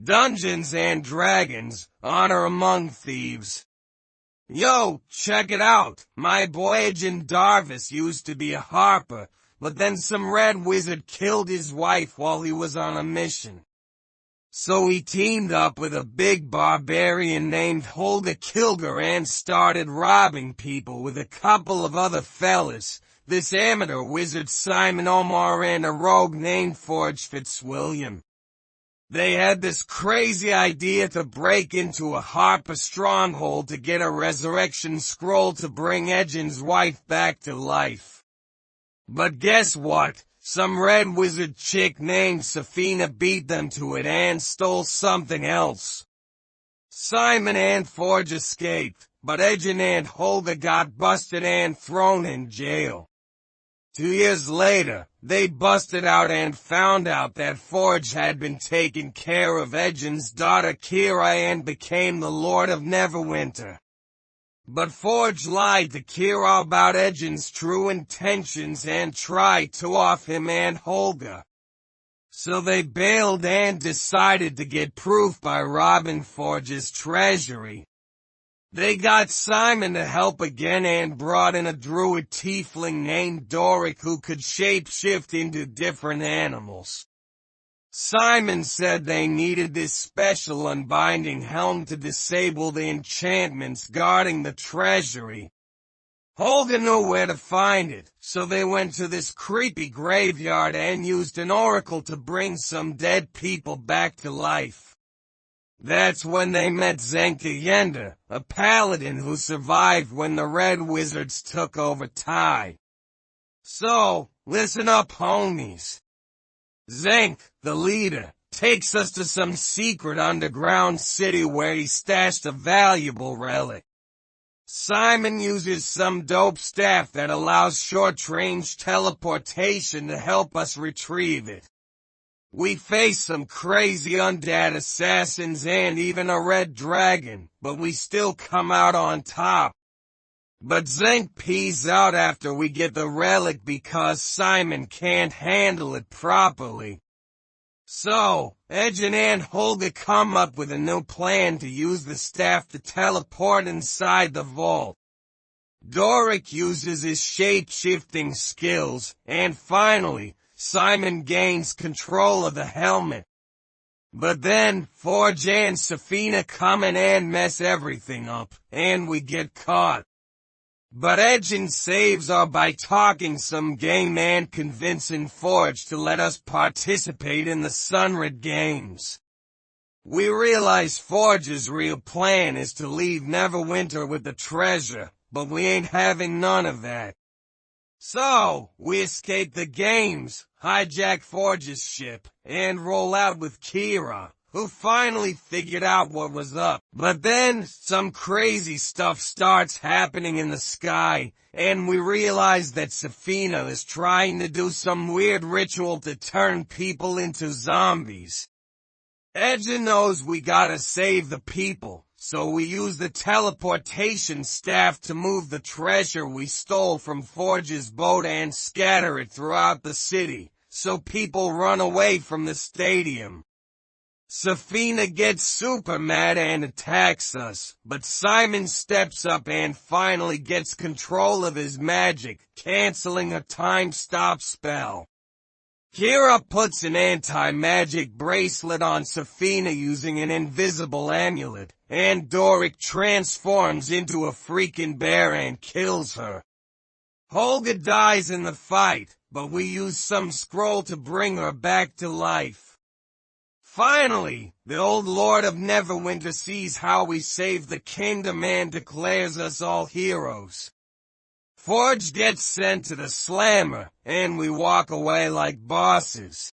Dungeons and Dragons, Honor Among Thieves. Yo, check it out. My boy Agent Darvis used to be a harper, but then some red wizard killed his wife while he was on a mission. So he teamed up with a big barbarian named Holga Kilger and started robbing people with a couple of other fellas, this amateur wizard Simon Omar and a rogue named Forge Fitzwilliam. They had this crazy idea to break into a harper stronghold to get a resurrection scroll to bring Edgin's wife back to life. But guess what? Some red wizard chick named Safina beat them to it and stole something else. Simon and Forge escaped, but Edgin and Holga got busted and thrown in jail. 2 years later, they busted out and found out that Forge had been taking care of Edgin's daughter Kira and became the Lord of Neverwinter. But Forge lied to Kira about Edgin's true intentions and tried to off him and Holga. So they bailed and decided to get proof by robbing Forge's treasury. They got Simon to help again and brought in a druid tiefling named Doric who could shapeshift into different animals. Simon said they needed this special unbinding helm to disable the enchantments guarding the treasury. Holga knew where to find it, so they went to this creepy graveyard and used an oracle to bring some dead people back to life. That's when they met Zenka Yenda, a paladin who survived when the Red Wizards took over Tai. So, listen up homies. Zenk, the leader, takes us to some secret underground city where he stashed a valuable relic. Simon uses some dope staff that allows short-range teleportation to help us retrieve it. We face some crazy undead assassins and even a red dragon, but we still come out on top. But Zenk pees out after we get the relic because Simon can't handle it properly. So, Edgin and Holga come up with a new plan to use the staff to teleport inside the vault. Doric uses his shape-shifting skills, and finally, Simon gains control of the helmet. But then, Forge and Safina come in and mess everything up, and we get caught. But Edgin saves us by talking some game and convincing Forge to let us participate in the Sunrid Games. We realize Forge's real plan is to leave Neverwinter with the treasure, but we ain't having none of that. So, we escape the games, hijack Forge's ship, and roll out with Kira, who finally figured out what was up. But then, some crazy stuff starts happening in the sky, and we realize that Safina is trying to do some weird ritual to turn people into zombies. Edgin knows we gotta save the people. So we use the teleportation staff to move the treasure we stole from Forge's boat and scatter it throughout the city, so people run away from the stadium. Safina gets super mad and attacks us, but Simon steps up and finally gets control of his magic, canceling a time stop spell. Kira puts an anti-magic bracelet on Safina using an invisible amulet, and Doric transforms into a freaking bear and kills her. Holga dies in the fight, but we use some scroll to bring her back to life. Finally, the old Lord of Neverwinter sees how we save the kingdom and declares us all heroes. Forge gets sent to the Slammer, and we walk away like bosses.